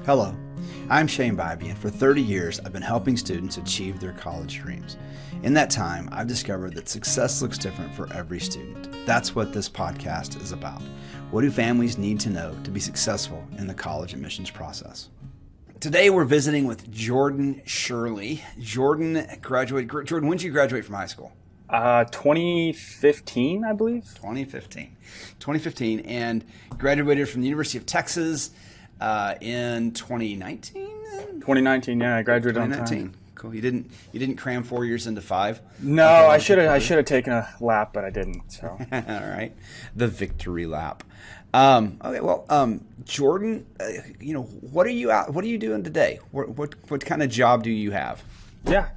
Hello, I'm Shane Bybee, and for 30 years I've been helping students achieve their college dreams. In that time, I've discovered that success looks different for every student. That's what this podcast is about. What do families need to know to be successful in the college admissions process? Today we're visiting with Jordan Schirle. Jordan, when did you graduate from high school? 2015, I believe. 2015, and graduated from the University of Texas in 2019. 2019, yeah, I graduated on time. Cool. You didn't cram 4 years into 5. No, I should have taken a lap, but I didn't. So all right, the victory lap. Okay, well, Jordan, what are you doing today? What kind of job do you have? Yeah.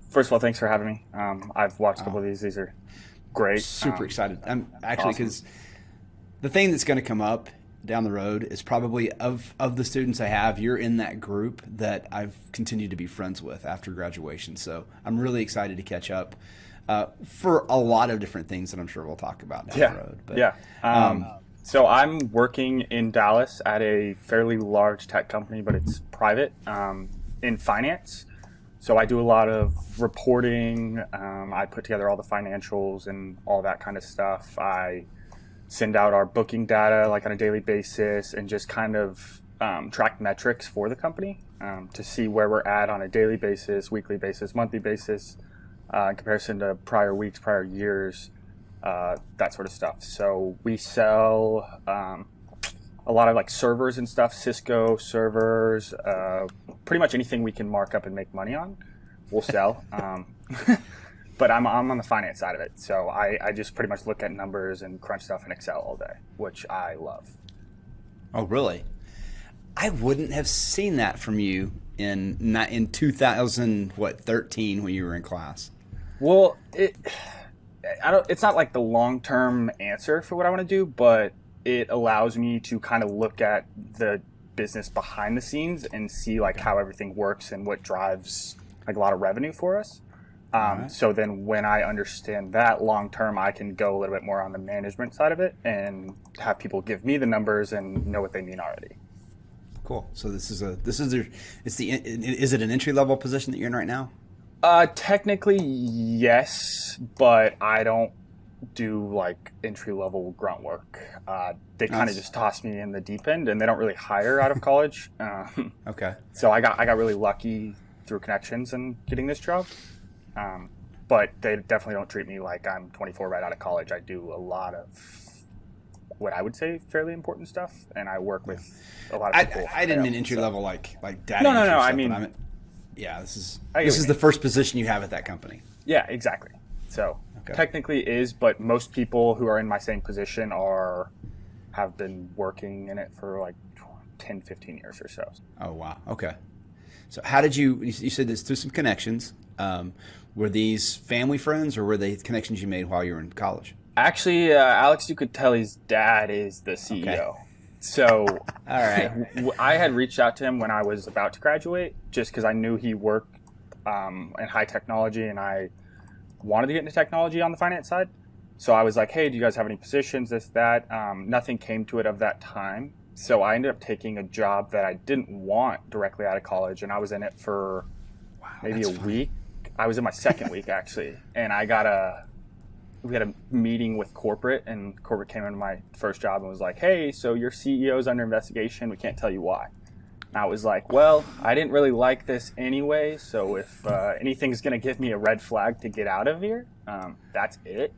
First of all, thanks for having me. I've watched a couple of these. These are great. Super excited. I'm actually, because the thing that's going to come up down the road is probably of the students I have, you're in that group that I've continued to be friends with after graduation. So I'm really excited to catch up for a lot of different things that I'm sure we'll talk about down the road. But, so I'm working in Dallas at a fairly large tech company, but it's private, in finance. So I do a lot of reporting. I put together all the financials and all that kind of stuff. I send out our booking data like on a daily basis and just kind of track metrics for the company to see where we're at on a daily basis, weekly basis, monthly basis, in comparison to prior weeks, prior years, that sort of stuff. So we sell a lot of like servers and stuff, Cisco servers, pretty much anything we can mark up and make money on, we'll sell. But I'm on the finance side of it. So I just pretty much look at numbers and crunch stuff in Excel all day, which I love. Oh, really? I wouldn't have seen that from you in 2013 when you were in class. Well, it's not like the long-term answer for what I want to do, but it allows me to kind of look at the business behind the scenes and see like how everything works and what drives like a lot of revenue for us. So then when I understand that long term, I can go a little bit more on the management side of it and have people give me the numbers and know what they mean already. Cool. So is it an entry level position that you're in right now? Technically, yes, but I don't do like entry level grunt work. They kind of just toss me in the deep end, and they don't really hire out of college. Okay. So I got really lucky through connections and getting this job. But they definitely don't treat me like I'm 24 right out of college. I do a lot of what I would say fairly important stuff, and I work with a lot of people. I didn't mean entry level like data. No. Stuff, I mean, this is the first position you have at that company. Yeah, exactly. So technically is, but most people who are in my same position have been working in it for like 10, 15 years or so. Oh, wow. Okay. So how did you said this through some connections. Were these family friends or were they connections you made while you were in college? Actually, Alex Ducatelli's dad is the CEO. Okay. So all right. I had reached out to him when I was about to graduate just because I knew he worked in high technology and I wanted to get into technology on the finance side. So I was like, hey, do you guys have any positions, this, that? Nothing came to it of that time. So I ended up taking a job that I didn't want directly out of college, and I was in it for maybe a week. I was in my second week actually, and we had a meeting with corporate, and corporate came into my first job and was like, hey, so your CEO's under investigation. We can't tell you why. And I was like, well, I didn't really like this anyway, so if anything's going to give me a red flag to get out of here, that's it.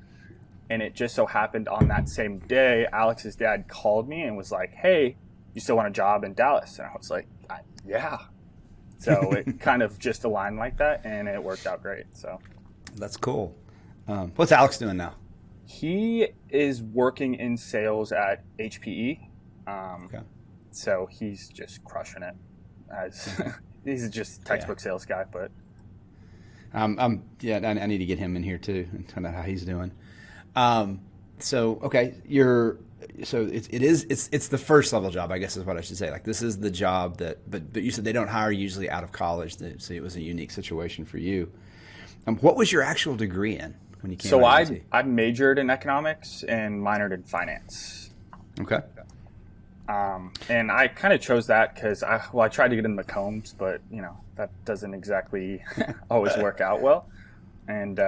And it just so happened on that same day, Alex's dad called me and was like, hey, you still want a job in Dallas? And I was like, yeah. So it kind of just aligned like that, and it worked out great. So that's cool. What's Alex doing now? He is working in sales at HPE. So he's just crushing it. He's just textbook sales guy, but I need to get him in here too and find out how he's doing. It's the first level job, I guess is what I should say. Like this is the job but you said they don't hire usually out of college. So it was a unique situation for you. What was your actual degree in when you came? So I majored in economics and minored in finance. Okay. And I kind of chose that because I tried to get into Combs, but that doesn't exactly always work out well. And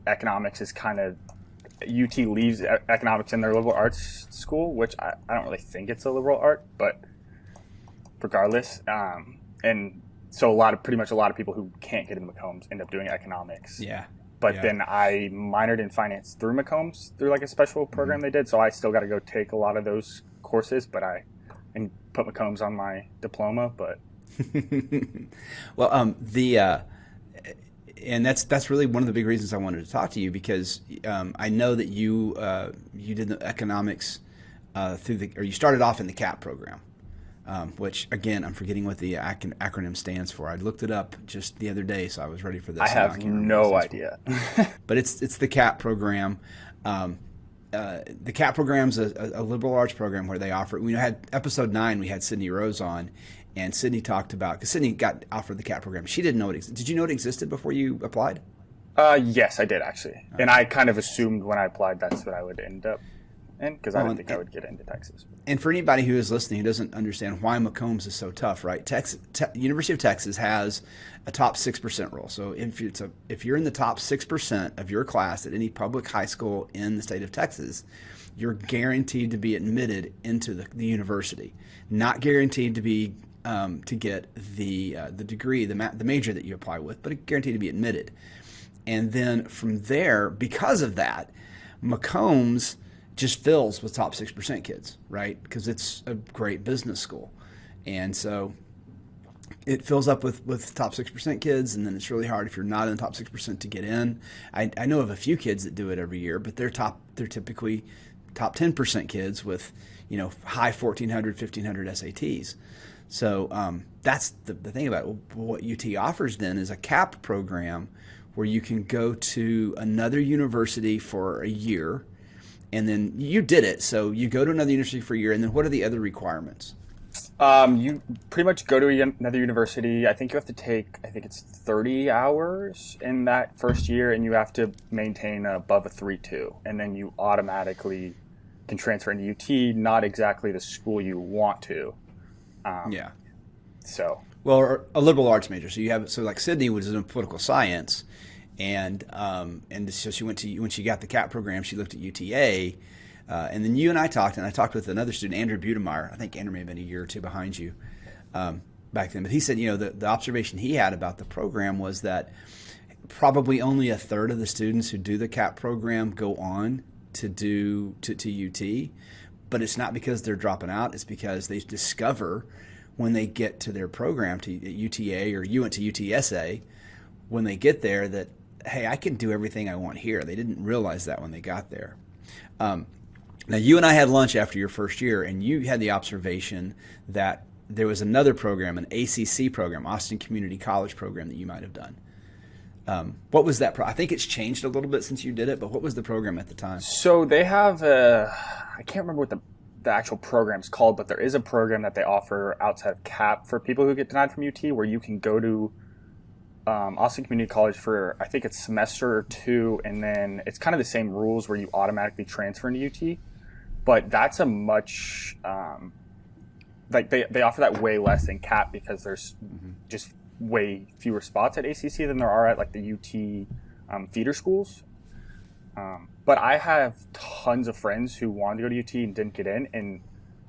economics is kind of UT leaves economics in their liberal arts school, which I don't really think it's a liberal art, but regardless, and so pretty much a lot of people who can't get into McCombs end up doing economics. Yeah. But then I minored in finance through McCombs through like a special program they did, so I still got to go take a lot of those courses, and put McCombs on my diploma. But well, and that's really one of the big reasons I wanted to talk to you, because I know that you did the economics you started off in the CAP program, which again I'm forgetting what the acronym stands for. I looked it up just the other day, so I was ready for this. I have no idea. But it's the CAP program. The CAP program's a liberal arts program where they offer. We had episode 9. We had Sydney Rose on. And Sydney talked about, because Sydney got offered the CAP program. She didn't know it existed. Did you know it existed before you applied? Yes, I did actually. Okay. And I kind of assumed when I applied that's what I would end up in, because I didn't think I would get into Texas. And for anybody who is listening who doesn't understand why McCombs is so tough, right? University of Texas has a top 6% rule. So if you're in the top 6% of your class at any public high school in the state of Texas, you're guaranteed to be admitted into the university. Not guaranteed to be to get the degree, the major that you apply with, but guaranteed to be admitted. And then from there, because of that, McCombs just fills with top 6% kids, right? Because it's a great business school. And so it fills up with top 6% kids, and then it's really hard if you're not in the top 6% to get in. I know of a few kids that do it every year, but they're typically top 10% kids with high 1,400, 1,500 SATs. So that's the thing about it. What UT offers then is a CAP program where you can go to another university for a year, and then you did it. So you go to another university for a year, and then what are the other requirements? You pretty much go to another university. I think you have to take, 30 hours in that first year, and you have to maintain above a 3.2, and then you automatically can transfer into UT, not exactly the school you want to. So a liberal arts major. So like Sydney was in political science, and so she when she got the CAP program, she looked at UTA, and then you and I talked with another student, Andrew Butemeyer. I think Andrew may have been a year or two behind you back then, but he said the observation he had about the program was that probably only a third of the students who do the CAP program go on to UT. But it's not because they're dropping out. It's because they discover when they get to their program to UTA, or you went to UTSA, when they get there that, hey, I can do everything I want here. They didn't realize that when they got there. Now, you and I had lunch after your first year, and you had the observation that there was another program, an ACC program, Austin Community College program, that you might have done. What was that? I think it's changed a little bit since you did it, but what was the program at the time? So they have I can't remember what the actual program's called, but there is a program that they offer outside of CAP for people who get denied from UT, where you can go to Austin Community College for, I think it's semester or 2, and then it's kind of the same rules where you automatically transfer into UT. But that's a much they offer that way less than CAP, because there's just way fewer spots at ACC than there are at like the UT feeder schools. But I have tons of friends who wanted to go to UT and didn't get in, and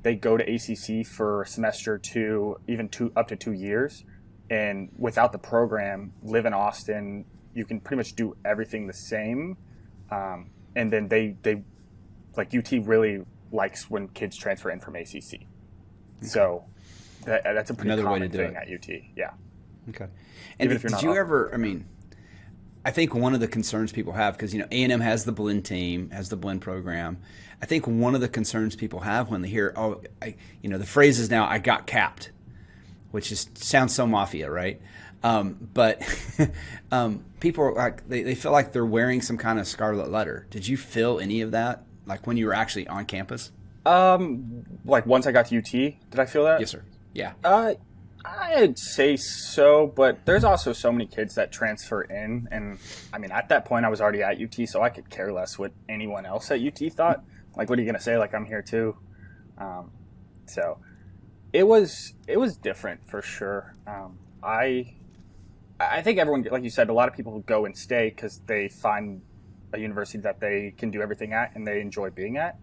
they go to ACC for semester 2, even up to 2 years. And without the program, live in Austin, you can pretty much do everything the same. And then they like UT really likes when kids transfer in from ACC. Okay. So that's a pretty common thing at UT. Yeah. Okay. And did you ever, I think one of the concerns people have, because A&M has the blend team, has the blend program. I think one of the concerns people have when they hear, the phrase is now, I got capped, which sounds so mafia, right? But people are like, they feel like they're wearing some kind of scarlet letter. Did you feel any of that, like when you were actually on campus? Like once I got to UT, did I feel that? Yes, sir. Yeah. I'd say so, but there's also so many kids that transfer in, and at that point I was already at UT, so I could care less what anyone else at UT thought. Like, what are you gonna say? Like, I'm here too. So it was different for sure. I think everyone, like you said, a lot of people go and stay because they find a university that they can do everything at and they enjoy being at.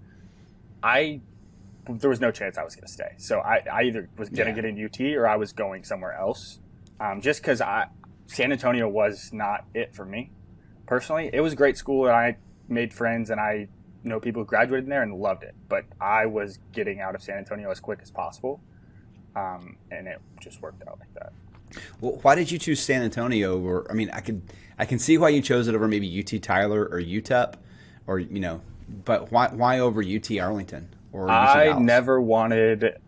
There was no chance I was going to stay. So I either was going to get in UT or I was going somewhere else. Just because San Antonio was not it for me personally. It was a great school and I made friends and I know people who graduated there and loved it. But I was getting out of San Antonio as quick as possible. And it just worked out like that. Well, why did you choose San Antonio over? I mean, I can see why you chose it over maybe UT Tyler or UTEP, or but why over UT Arlington or UT I Dallas? never wanted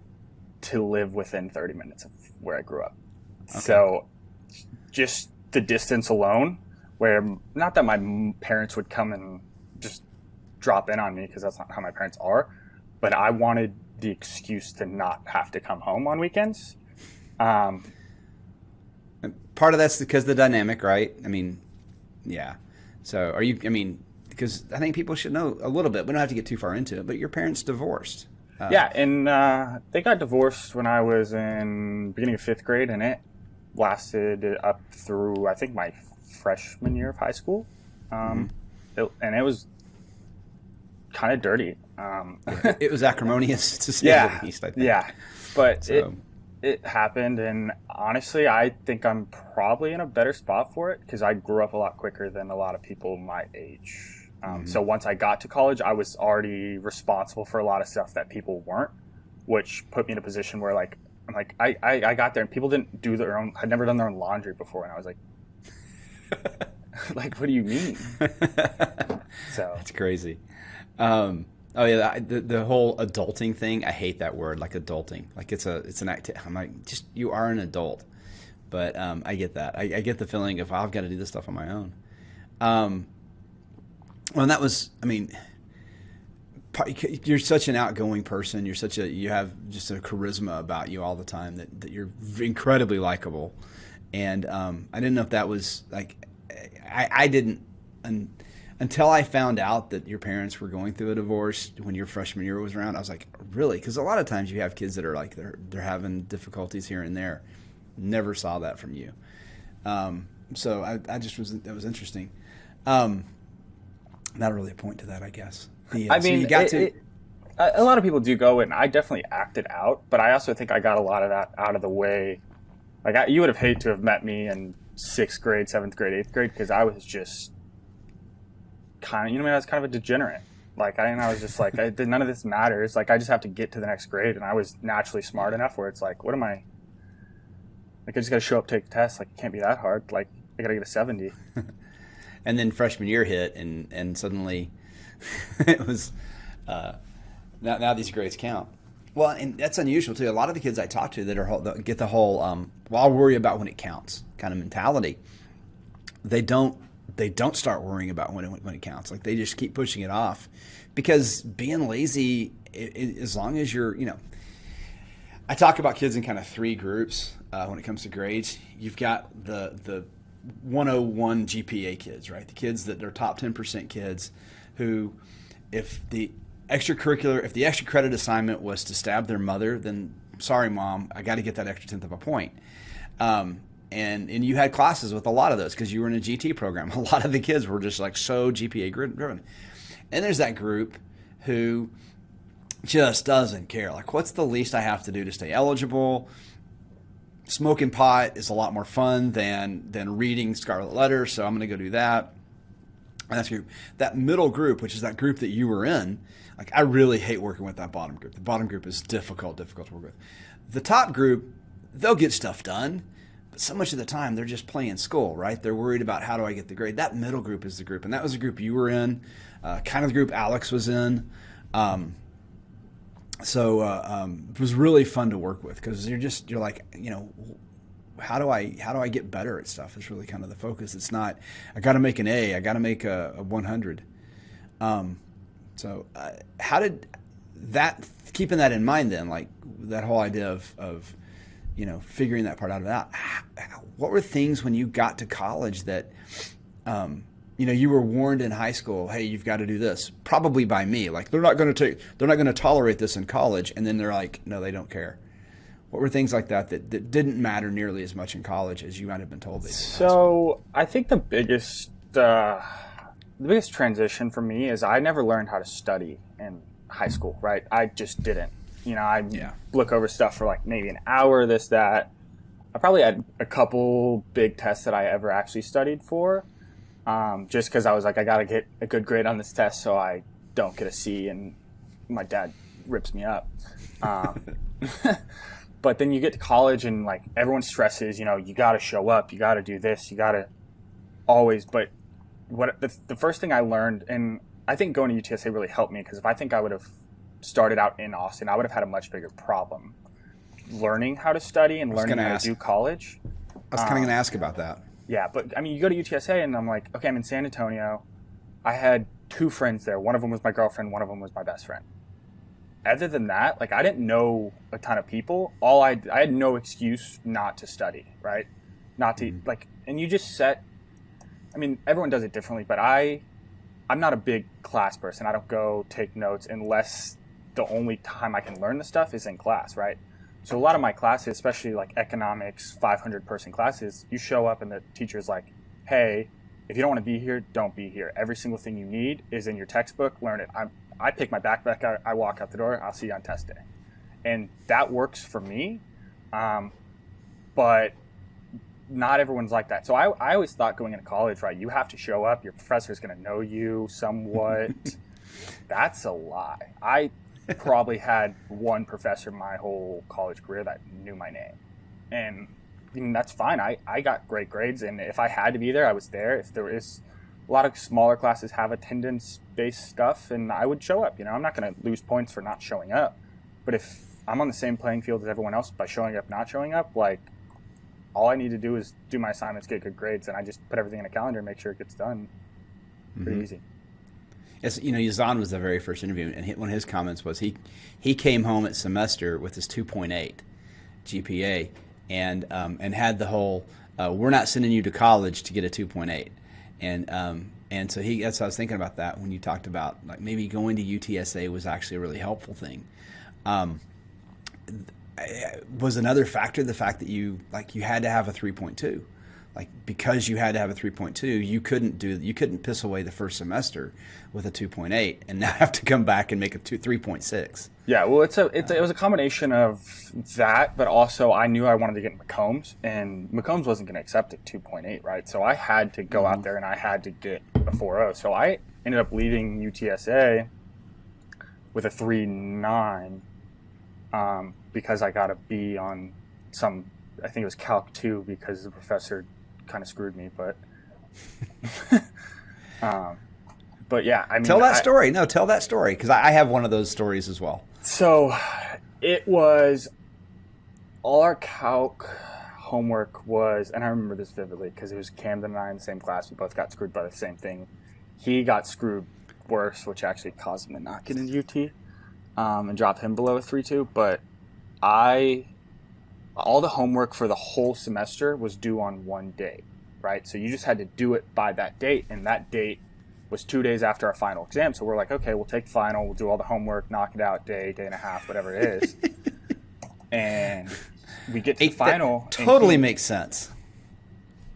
to live within 30 minutes of where I grew up. Okay. So just the distance alone, where not that my parents would come and just drop in on me because that's not how my parents are, but I wanted the excuse to not have to come home on weekends. Part of that's because of the dynamic, right? I mean, yeah. So because I think people should know a little bit. We don't have to get too far into it, but your parents divorced. Yeah, and they got divorced when I was in beginning of 5th grade, and it lasted up through, I think, my freshman year of high school. And it was kind of dirty. It was acrimonious, to say the least, I think. Yeah, but it happened, and honestly, I think I'm probably in a better spot for it because I grew up a lot quicker than a lot of people my age. So once I got to college, I was already responsible for a lot of stuff that people weren't, which put me in a position where I got there and people didn't do their own, had never done their own laundry before, and I was like, like, what do you mean? So that's crazy. Oh yeah, the whole adulting thing. I hate that word, like adulting. Like it's an act. I'm like, just you are an adult. But I get that. I get the feeling of I've got to do this stuff on my own. Well, and that was, I mean, you're such an outgoing person. You have just a charisma about you all the time that you're incredibly likable. And I didn't know if that was like, I didn't. Until I found out that your parents were going through a divorce when your freshman year was around, I was like, really? Because a lot of times you have kids that are like they're having difficulties here and there. Never saw that from you. So that was interesting. Not really a point to that, I guess. I mean, a lot of people do go, and I definitely acted out, but I also think I got a lot of that out of the way. Like you would have hated to have met me in 6th grade, 7th grade, 8th grade, because I was just I was kind of a degenerate. Like, I was just like, none of this matters. Like, I just have to get to the next grade. And I was naturally smart enough where it's like, what am I? Like, I just got to show up, take the test. Like, it can't be that hard. Like, I got to get a 70. And then freshman year hit, and suddenly it was, now these grades count. Well, and that's unusual, too. A lot of the kids I talk to that get the whole, I'll worry about when it counts kind of mentality. They don't start worrying about when it counts. Like they just keep pushing it off because being lazy, as long as you're, I talk about kids in kind of 3 groups when it comes to grades. You've got the 101 GPA kids, right? The kids that are top 10% kids who, if the extra credit assignment was to stab their mother, then sorry, Mom, I got to get that extra 10th of a point. And you had classes with a lot of those because you were in a GT program. A lot of the kids were just like so GPA driven. And there's that group who just doesn't care. Like, what's the least I have to do to stay eligible? Smoking pot is a lot more fun than reading Scarlet Letter, so I'm going to go do that. And that's group. That middle group, which is that group that you were in, like I really hate working with that bottom group. The bottom group is difficult to work with. The top group, they'll get stuff done. But so much of the time, they're just playing school, right? They're worried about how do I get the grade. That middle group is the group, and that was the group you were in, kind of the group Alex was in. So it was really fun to work with because you're like, how do I get better at stuff? Is really kind of the focus. It's not I got to make an A, I got to make a 100. So how did that, keeping that in mind then, like that whole idea of figuring that part out of that, what were things when you got to college that you were warned in high school, hey, you've got to do this, probably by me. Like, they're not going to tolerate this in college. And then they're like, no, they don't care. What were things like that didn't matter nearly as much in college as you might have been told they did? So I think the biggest transition for me is I never learned how to study in high school, right? I just didn't. I look over stuff for like maybe an hour, this, that. I probably had a couple big tests that I ever actually studied for, just because I was like, I got to get a good grade on this test so I don't get a C and my dad rips me up. But then you get to college and like everyone stresses, you got to show up, you got to do this, you got to always. But what the first thing I learned, and I think going to UTSA really helped me, because if I think I would have started out in Austin, I would have had a much bigger problem learning how to study and learning how to do college. I was kind of going to ask about that. Yeah, but I mean, you go to UTSA and I'm like, okay, I'm in San Antonio. I had 2 friends there. One of them was my girlfriend. One of them was my best friend. Other than that, like, I didn't know a ton of people. I had no excuse not to study, right? Not to like, and you just set. I mean, everyone does it differently, but I'm not a big class person. I don't go take notes unless the only time I can learn the stuff is in class, right? So a lot of my classes, especially like economics, 500-person classes, you show up and the teacher's like, hey, if you don't want to be here, don't be here. Every single thing you need is in your textbook. Learn it. I pick my backpack out. I walk out the door. I'll see you on test day. And that works for me. But not everyone's like that. So I always thought going into college, right, you have to show up. Your professor's going to know you somewhat. That's a lie. I probably had one professor my whole college career that knew my name. And that's fine. I got great grades. And if I had to be there, I was there. If there is a lot of smaller classes have attendance-based stuff, and I would show up. I'm not going to lose points for not showing up. But if I'm on the same playing field as everyone else by showing up, not showing up, like, all I need to do is do my assignments, get good grades, and I just put everything in a calendar and make sure it gets done. Pretty easy. Yes, Yazan was the very first interview, and one of his comments was he came home at semester with his 2.8 GPA, and had the whole we're not sending you to college to get a 2.8, and so that's what I was thinking about that when you talked about like maybe going to UTSA was actually a really helpful thing. Was another factor the fact that you had to have a 3.2. Like, because you had to have a 3.2, you couldn't piss away the first semester with a 2.8 and now have to come back and make a 3.6. Yeah, well, it was a combination of that, but also I knew I wanted to get in McCombs, and McCombs wasn't going to accept a 2.8, right? So I had to go out there and I had to get a 4.0. So I ended up leaving UTSA with a 3.9 because I got a B on I think it was Calc 2 because the professor kind of screwed me, but yeah, I mean, tell that story. No, tell that story, because I have one of those stories as well. So it was all our calc homework was, and I remember this vividly because it was Camden and I in the same class. We both got screwed by the same thing. He got screwed worse, which actually caused him to not get into UT and drop him below a 3.2. But all the homework for the whole semester was due on one day, right? So you just had to do it by that date, and that date was 2 days after our final exam. So we're like, okay, we'll take the final, we'll do all the homework, knock it out, day and a half, whatever it is. And we get to the final. That totally makes sense.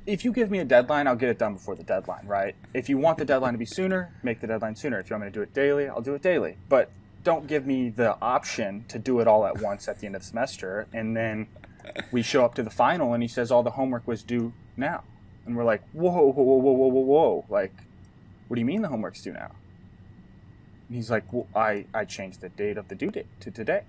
If you give me a deadline, I'll get it done before the deadline, right? If you want the deadline to be sooner, make the deadline sooner. If you want me to do it daily, I'll do it daily. But don't give me the option to do it all at once at the end of the semester, and then we show up to the final and he says all the homework was due now. And we're like, whoa. Like, what do you mean the homework's due now? And he's like, well, I changed the date of the due date to today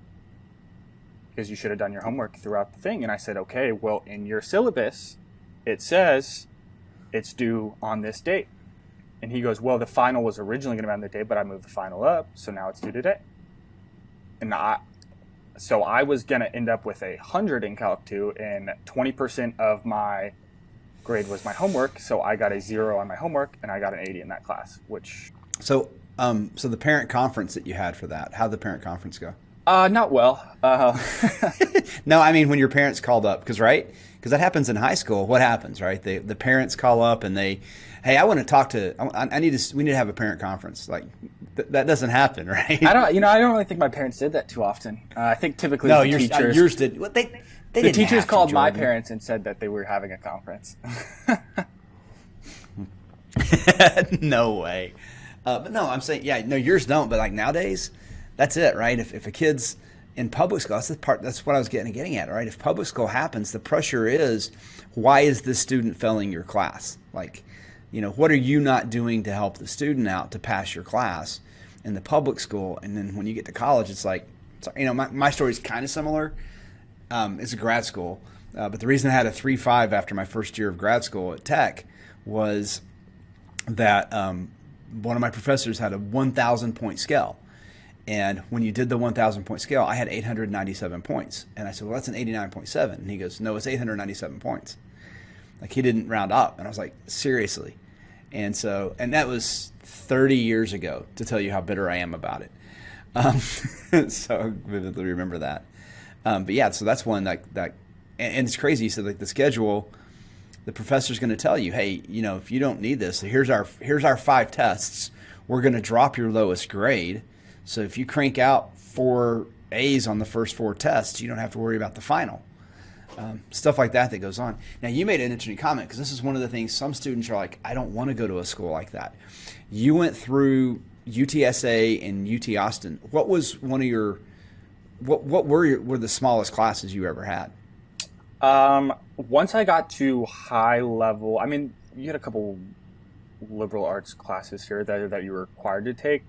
because you should have done your homework throughout the thing. And I said, okay, well, in your syllabus, it says it's due on this date. And he goes, well, the final was originally going to be on the date, but I moved the final up, so now it's due today. And So I was going to end up with 100 in Calc 2, and 20% of my grade was my homework. So I got a 0 on my homework, and I got an 80 in that class, which... So the parent conference that you had for that, how'd the parent conference go? Not well. No, I mean when your parents called up, because that happens in high school. What happens, right? The parents call up and hey, I want to talk to. We need to have a parent conference. Like that doesn't happen, right? I don't really think my parents did that too often. I think typically No, the teachers. yours did. Well, they the didn't teachers have to, called my Jordan. parents and said that they were having a conference. No way. But no, I'm saying, yeah, no, yours don't. But like nowadays, that's it, right? If a kid's in public school, that's what I was getting at, right? If public school happens, the pressure is, why is this student failing your class? Like, what are you not doing to help the student out to pass your class in the public school? And then when you get to college, it's like, my story is kind of similar. It's a grad school, but the reason I had a 3.5 after my first year of grad school at Tech was that one of my professors had a 1,000 point scale. And when you did the 1,000 point scale, I had 897 points. And I said, well, that's an 89.7. And he goes, no, it's 897 points. Like, he didn't round up. And I was like, seriously? And that was 30 years ago, to tell you how bitter I am about it. So I vividly remember that. But yeah, so that's one that and it's crazy. So like the schedule, the professor's going to tell you, hey, if you don't need this, here's our 5 tests. We're going to drop your lowest grade. So if you crank out 4 A's on the first 4 tests, you don't have to worry about the final. Stuff like that goes on. Now, you made an interesting comment, because this is one of the things some students are like, I don't want to go to a school like that. You went through UTSA and UT Austin. What was one of your what were the smallest classes you ever had? Once I got to high level, I mean, you had a couple liberal arts classes here that you were required to take.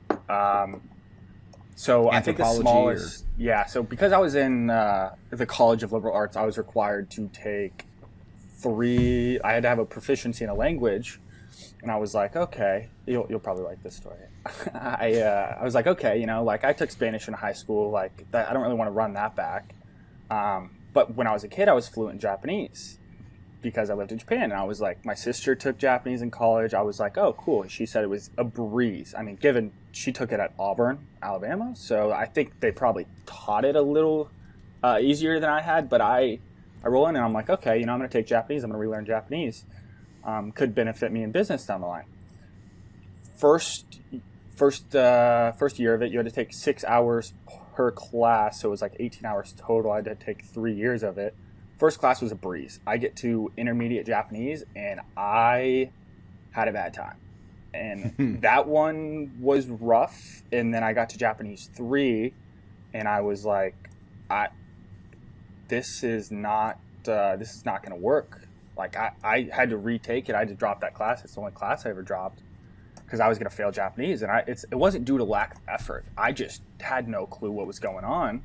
So I think the smallest, so because I was in the College of Liberal Arts, I was required to take 3. I had to have a proficiency in a language, and I was like, okay, you'll probably like this story. I was like, okay, like I took Spanish in high school, like that, I don't really want to run that back. But when I was a kid, I was fluent in Japanese because I lived in Japan, and I was like, my sister took Japanese in college. I was like, oh, cool. She said it was a breeze. I mean, given she took it at Auburn, Alabama, so I think they probably taught it a little easier than I had. But I roll in and I'm like, okay, I'm going to take Japanese. I'm going to relearn Japanese. Could benefit me in business down the line. First year of it, you had to take 6 hours per class, so it was like 18 hours total. I had to take 3 years of it. First class was a breeze. I get to intermediate Japanese, and I had a bad time. And that one was rough. And then I got to Japanese 3, and I was like, this is not going to work. Like I had to retake it. I had to drop that class. It's the only class I ever dropped because I was going to fail Japanese. And it wasn't due to lack of effort. I just had no clue what was going on.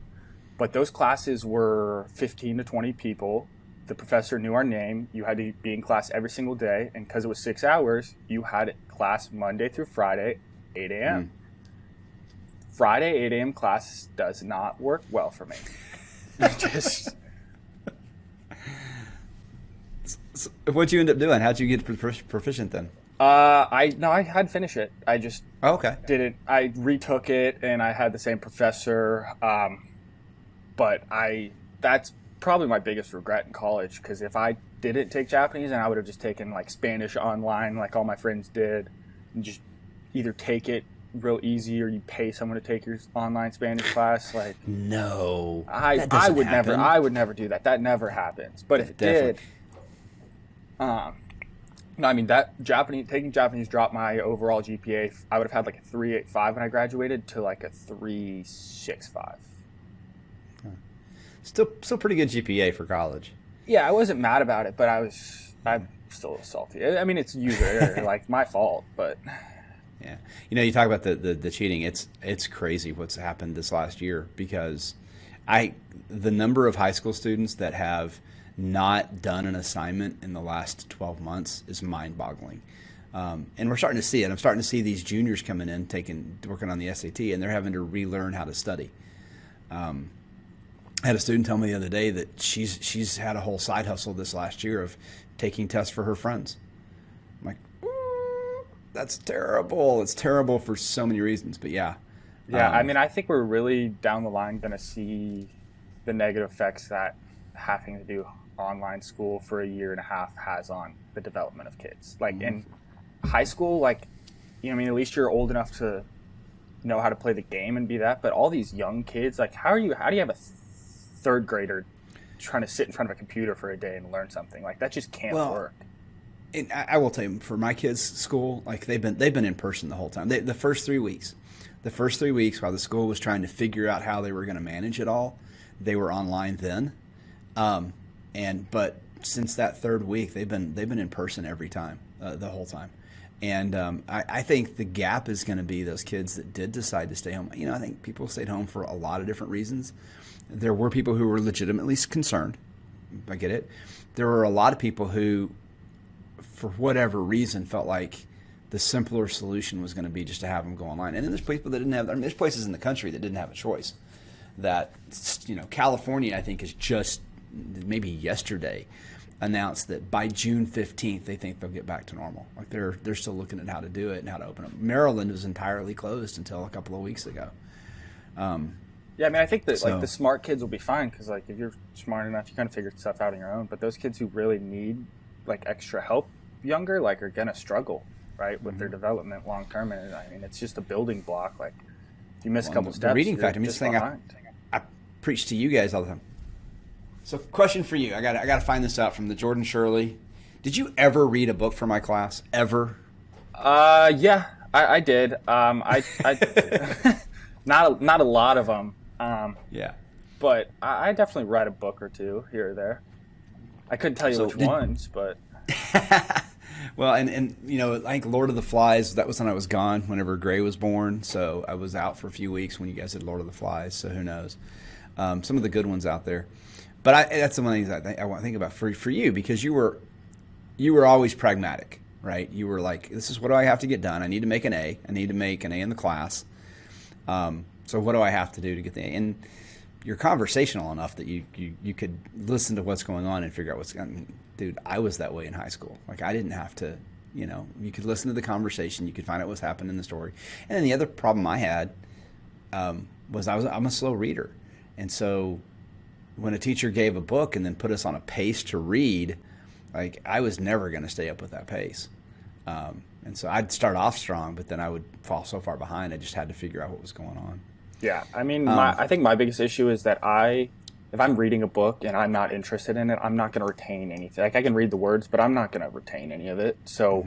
But those classes were 15 to 20 people. The professor knew our name. You had to be in class every single day. And because it was 6 hours, you had class Monday through Friday, 8 a.m. Friday, 8 a.m. class does not work well for me. So what'd you end up doing? How'd you get proficient then? I had to finish it. I just didn't. I retook it, and I had the same professor. But that's probably my biggest regret in college, because if I didn't take Japanese, and I would have just taken like Spanish online like all my friends did, and just either take it real easy or you pay someone to take your online Spanish class. Like, no, I would never do that. That never happens. But if it did, no, I mean, taking Japanese dropped my overall GPA. I would have had like a 3.85 when I graduated to like a 3.65. Still pretty good GPA for college. Yeah, I wasn't mad about it, but I'm still salty. I mean, it's user error, like my fault, but yeah. You talk about the cheating. It's crazy what's happened this last year, because the number of high school students that have not done an assignment in the last 12 months is mind-boggling. And we're starting to see it. I'm starting to see these juniors coming in, working on the SAT, and they're having to relearn how to study. I had a student tell me the other day that she's had a whole side hustle this last year of taking tests for her friends. I'm like, that's terrible. It's terrible for so many reasons. But yeah, Yeah, I mean, I think we're really down the line going to see the negative effects that having to do online school for a year and a half has on the development of kids. Like in high school, like, I mean, at least you're old enough to know how to play the game and be that. But all these young kids, like, how do you have a third grader trying to sit in front of a computer for a day and learn something? Like, that just can't work. And I will tell you, for my kids' school, like they've been in person the whole time. The first 3 weeks while the school was trying to figure out how they were going to manage it all, they were online then. But since that third week, they've been in person every time, the whole time. And I think the gap is going to be those kids that did decide to stay home. You know, I think people stayed home for a lot of different reasons. There were people who were legitimately concerned. I get it. There were a lot of people who, for whatever reason, felt like the simpler solution was going to be just to have them go online. And then there's people that didn't have. I mean, there's places in the country that didn't have a choice. That, you know, California, I think, is just maybe yesterday announced that by June 15th they think they'll get back to normal. Like they're still looking at how to do it and how to open up. Maryland was entirely closed until a couple of weeks ago. Yeah, I mean, I think that like the smart kids will be fine because like if you're smart enough, you kind of figure stuff out on your own. But those kids who really need like extra help younger, like, are gonna struggle, right, with their development long term. And I mean, it's just a building block. Like if you miss a couple steps, the reading factor. I mean, this thing I preach to you guys all the time. So, question for you. I got to find this out from the Jordan Schirle. Did you ever read a book for my class? Ever? Yeah, I did. I not a lot of them. Yeah. But I definitely read a book or two here or there. I couldn't tell you which ones, but. Well, and you know, I think Lord of the Flies, that was when I was gone, whenever Gray was born. So I was out for a few weeks when you guys did Lord of the Flies. So who knows? Some of the good ones out there. But that's some of the things I want to think about for you, because you were always pragmatic, right? You were like, this is what do I have to get done? I need to make an A. I need to make an A in the class. So what do I have to do to get the A? And you're conversational enough that you could listen to what's going on and figure out what's going on. Dude, I was that way in high school. Like, I didn't have to, you know, you could listen to the conversation. You could find out what's happened in the story. And then the other problem I had was I'm a slow reader. And so when a teacher gave a book and then put us on a pace to read, like, I was never going to stay up with that pace. And so I'd start off strong, but then I would fall so far behind, I just had to figure out what was going on. Yeah, I mean, I think my biggest issue is that if I'm reading a book and I'm not interested in it, I'm not going to retain anything. Like, I can read the words, but I'm not going to retain any of it. So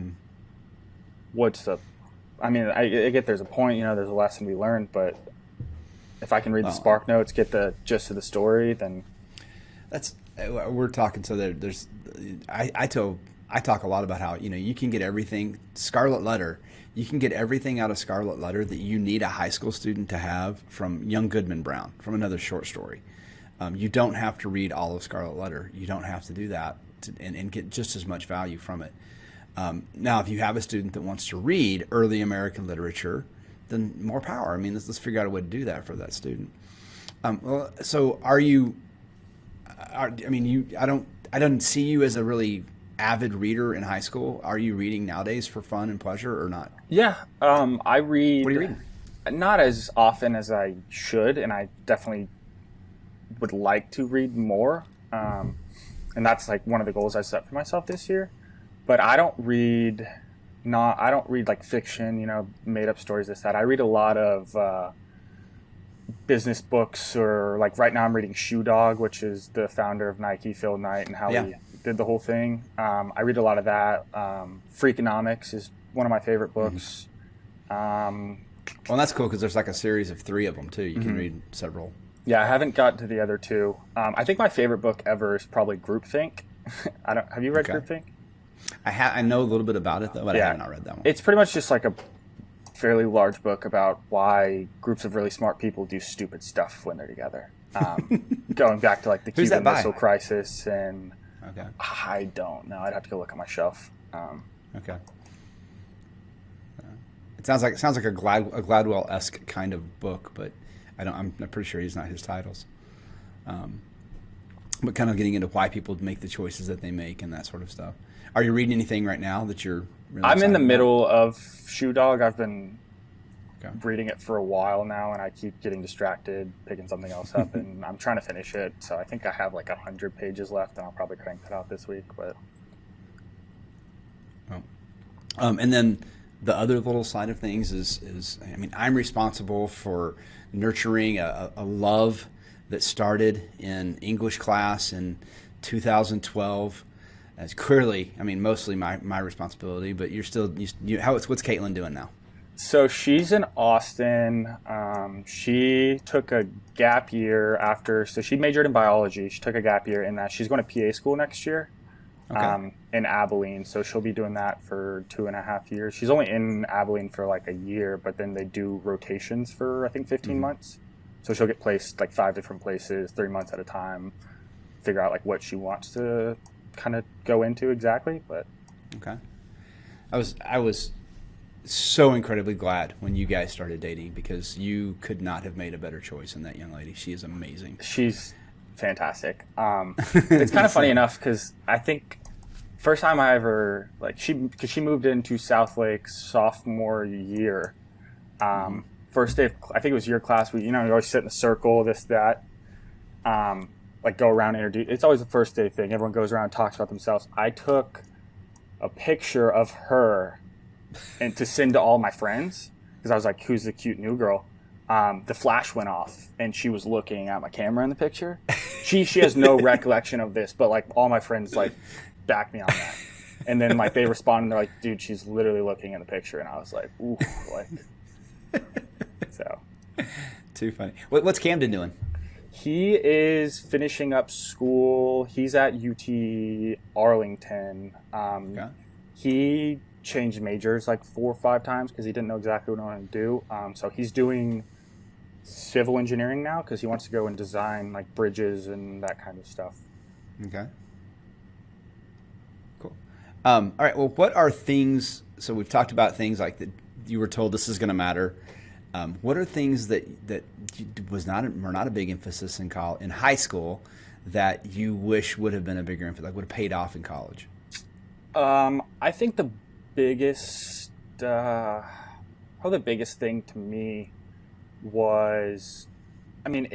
I get there's a point, you know, there's a lesson we learned, but if I can read the Spark Notes, get the gist of the story, then we're talking. So I talk a lot about how, you know, you can get everything. Scarlet Letter, you can get everything out of Scarlet Letter that you need a high school student to have from Young Goodman Brown, from another short story. You don't have to read all of Scarlet Letter. You don't have to do that and get just as much value from it. Now, if you have a student that wants to read early American literature, then more power. I mean, let's figure out a way to do that for that student. So I don't see you as a really avid reader in high school. Are you reading nowadays for fun and pleasure or not? Yeah, I read. What are you reading? Not as often as I should, and I definitely would like to read more. And that's like one of the goals I set for myself this year. But I don't read like fiction, you know, made up stories, this, that. I read a lot of business books, or like right now I'm reading Shoe Dog, which is the founder of Nike, Phil Knight, and how he did the whole thing. I read a lot of that. Freakonomics is one of my favorite books. Well, that's cool because there's like a series of 3 of them too. You can read several. Yeah, I haven't got to the other 2. I think my favorite book ever is probably Groupthink. Have you read Groupthink? I know a little bit about it though, but I have not read that one. It's pretty much just like a fairly large book about why groups of really smart people do stupid stuff when they're together. Going back to like the Cuban Missile Crisis, and I don't know. I'd have to go look at my shelf. Okay. It sounds like a Gladwell-esque kind of book, but I'm pretty sure he's not his titles. But kind of getting into why people make the choices that they make and that sort of stuff. Are you reading anything right now that you're really I'm in the about? middle of Shoe Dog. I've been reading it for a while now, and I keep getting distracted, picking something else up, and I'm trying to finish it. So I think I have like 100 pages left, and I'll probably crank that out this week. But and then the other little side of things is I mean, I'm responsible for nurturing a love that started in English class in 2012. It's clearly, I mean, mostly my responsibility, but you're still, what's Caitlin doing now? So she's in Austin. She took a gap year so she majored in biology. She took a gap year in that. She's going to PA school next year. Okay. In Abilene. So she'll be doing that for 2.5 years. She's only in Abilene for like a year, but then they do rotations for, I think, 15 months. So she'll get placed like 5 different places, 3 months at a time, figure out like what she wants to kind of go into exactly. But okay. I was so incredibly glad when you guys started dating, because you could not have made a better choice than that young lady. She is amazing. She's fantastic. It's kind of funny enough, because I think first time I ever because she moved into Southlake sophomore year. First day of, I think it was your class. You always sit in a circle, this, that, like go around and introduce. It's always the first day thing. Everyone goes around and talks about themselves. I took a picture of her and to send to all my friends, because I was like, who's the cute new girl? The flash went off and she was looking at my camera in the picture. She has no recollection of this, but like all my friends like backed me on that. And then like they responded, they're like, dude, she's literally looking in the picture. And I was like, ooh, like, so. Too funny. What's Camden doing? He is finishing up school. He's at UT Arlington. Okay. He changed majors like 4 or 5 times because he didn't know exactly what he wanted to do. So he's doing civil engineering now because he wants to go and design like bridges and that kind of stuff. Okay. Cool. All right. Well, what are things? So we've talked about things like that you were told this is going to matter. What are things that were not a big emphasis in high school that you wish would have been a bigger emphasis, like would have paid off in college? I think the biggest, probably the biggest thing to me was, I mean,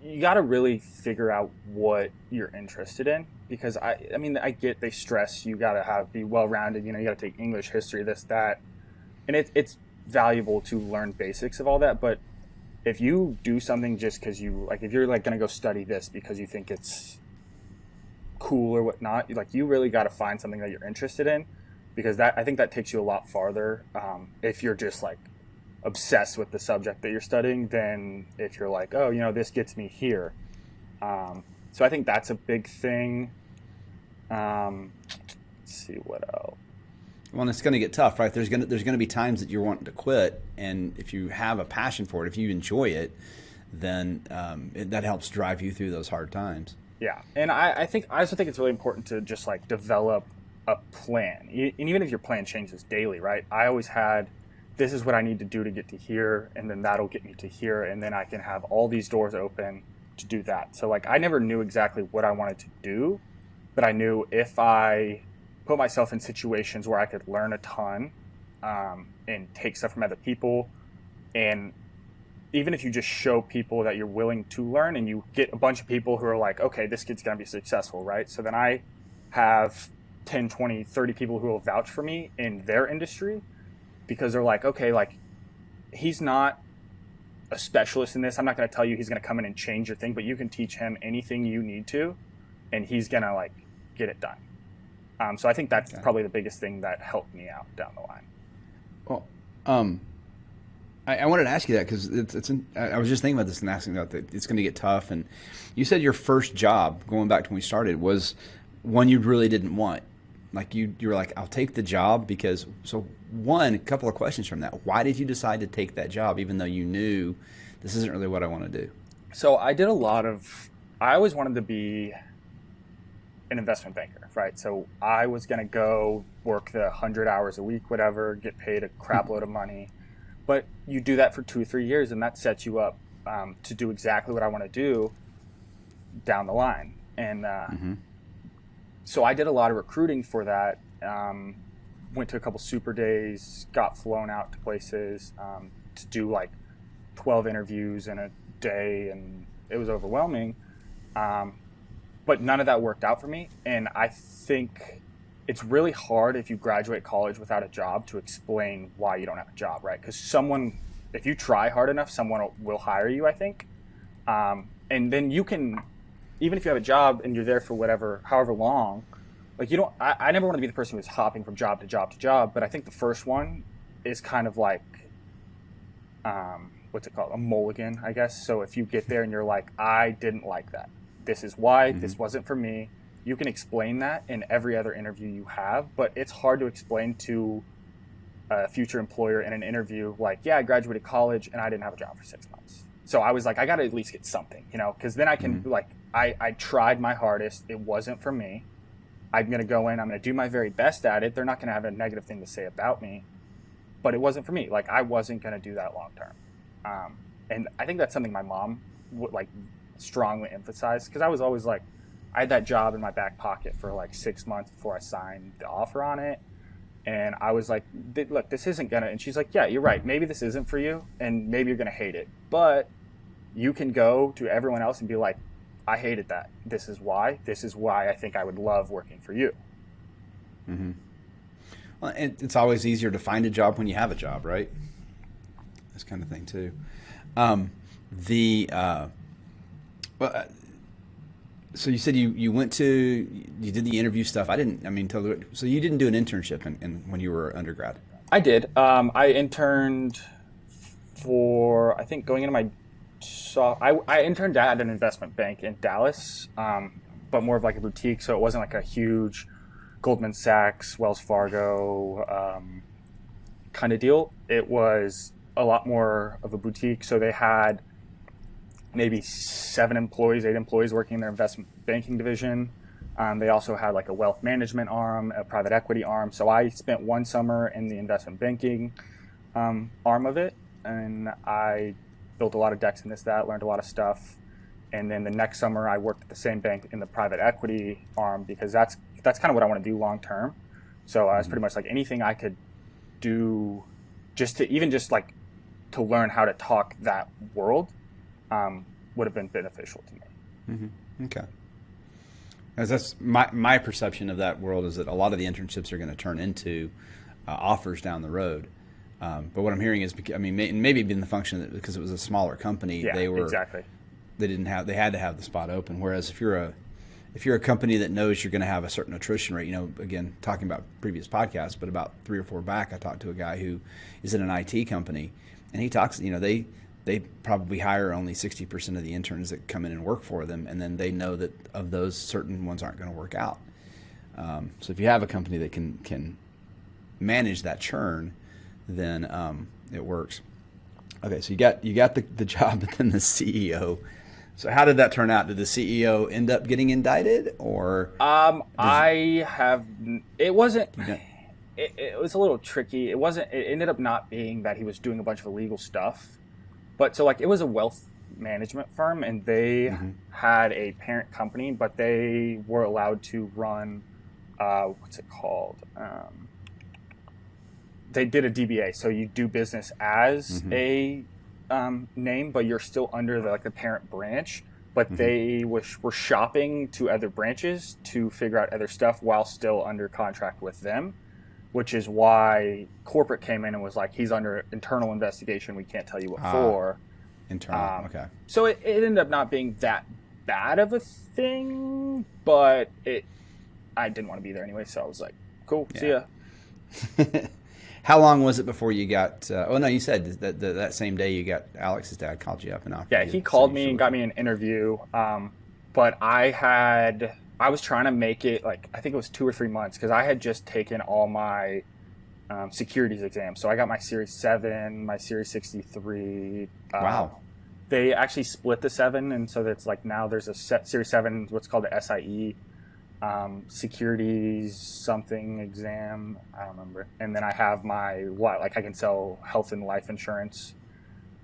you got to really figure out what you're interested in, because I mean, I get they stress you got to be well-rounded, you got to take English, history, this, that, and it's valuable to learn basics of all that. But if you do something just because if you're like going to go study this because you think it's cool or whatnot, like you really got to find something that you're interested in, because I think that takes you a lot farther if you're just like obsessed with the subject that you're studying than if you're like, oh, this gets me here. So I think that's a big thing. Let's see what else. Well, and it's going to get tough, right? There's going to be times that you're wanting to quit, and if you have a passion for it, if you enjoy it, then that helps drive you through those hard times. Yeah, and I also think it's really important to just like develop a plan, and even if your plan changes daily, right? I always had, this is what I need to do to get to here, and then that'll get me to here, and then I can have all these doors open to do that. So like I never knew exactly what I wanted to do, but I knew if I put myself in situations where I could learn a ton and take stuff from other people, and even if you just show people that you're willing to learn and you get a bunch of people who are like, okay, this kid's going to be successful, right? So then I have 10, 20, 30 people who will vouch for me in their industry, because they're like, okay, like he's not a specialist in this. I'm not going to tell you he's going to come in and change your thing, but you can teach him anything you need to, and he's going to like get it done. So I think that's probably the biggest thing that helped me out down the line. Well, I wanted to ask you that because I was just thinking about this and asking about that it's going to get tough. And you said your first job, going back to when we started, was one you really didn't want. Like you were like, I'll take the job because. So a couple of questions from that. Why did you decide to take that job, even though you knew this isn't really what I want to do? So I always wanted to be an investment banker, right? So I was going to go work the 100 hours a week, whatever, get paid a crap load of money. But you do that for 2 or 3 years, and that sets you up to do exactly what I want to do down the line. And so I did a lot of recruiting for that. went to a couple super days, got flown out to places to do like 12 interviews in a day, and it was overwhelming. But none of that worked out for me. And I think it's really hard if you graduate college without a job to explain why you don't have a job, right? Because if you try hard enough, someone will hire you, I think. And then you can, even if you have a job and you're there for however long, like I never want to be the person who's hopping from job to job to job, but I think the first one is kind of like, what's it called? A mulligan, I guess. So if you get there and you're like, I didn't like that. This is why, this wasn't for me. You can explain that in every other interview you have, but it's hard to explain to a future employer in an interview, like, yeah, I graduated college and I didn't have a job for 6 months. So I was like, I got to at least get something, because then I can I tried my hardest. It wasn't for me. I'm going to go in, I'm going to do my very best at it. They're not going to have a negative thing to say about me, but it wasn't for me. Like, I wasn't going to do that long term. And I think that's something my mom would strongly emphasize, because I was always like, I had that job in my back pocket for like 6 months before I signed the offer on it. And I was like, look, this isn't gonna, and she's like, yeah, you're right. Maybe this isn't for you and maybe you're gonna hate it, but you can go to everyone else and be like, I hated that. This is why I think I would love working for you. Mm-hmm. Well, it's always easier to find a job when you have a job, right? This kind of thing too. So you said you did the interview stuff. So you didn't do an internship when you were undergrad? I did. I interned for, I think going into my I interned at an investment bank in Dallas, but more of like a boutique. So it wasn't like a huge Goldman Sachs, Wells Fargo kind of deal. It was a lot more of a boutique. So they had maybe 8 employees working in their investment banking division. They also had like a wealth management arm, a private equity arm. So I spent one summer in the investment banking arm of it, and I built a lot of decks in that, learned a lot of stuff. And then the next summer I worked at the same bank in the private equity arm, because that's kind of what I want to do long term. So I was pretty much like, anything I could do to learn how to talk that world would have been beneficial to me. Mm-hmm. Okay. As that's my perception of that world, is that a lot of the internships are going to turn into offers down the road. But what I'm hearing is, maybe being the function that because it was a smaller company, yeah, they had to have the spot open. Whereas if you're a company that knows you're going to have a certain attrition rate, again, talking about previous podcasts, but about 3 or 4 back, I talked to a guy who is in an IT company, and he talks, they probably hire only 60% of the interns that come in and work for them, and then they know that of those, certain ones aren't going to work out. So if you have a company that can manage that churn, then it works. Okay, so you got the job, but then the CEO. So how did that turn out? Did the CEO end up getting indicted, or? It wasn't. It was a little tricky. It wasn't. It ended up not being that he was doing a bunch of illegal stuff, but so it was a wealth management firm, and they had a parent company, but they were allowed to run. What's it called? They did a DBA, so you do business as a name, but you're still under the parent branch. But they were shopping to other branches to figure out other stuff while still under contract with them, which is why corporate came in and was like, he's under internal investigation. We can't tell you what for. Internal, okay. So it ended up not being that bad of a thing, but I didn't want to be there anyway, so I was like, cool, see ya. How long was it before you got? You said that same day you got Alex's dad called you up and offered. Yeah, he called me and got me an interview. But I was trying to make it I think it was 2 or 3 months, because I had just taken all my securities exams. So I got my Series 7, my Series 63. Wow. They actually split the 7, and so that's now there's a Series 7, what's called the SIE. Securities something exam, I don't remember, and then I have my I can sell health and life insurance.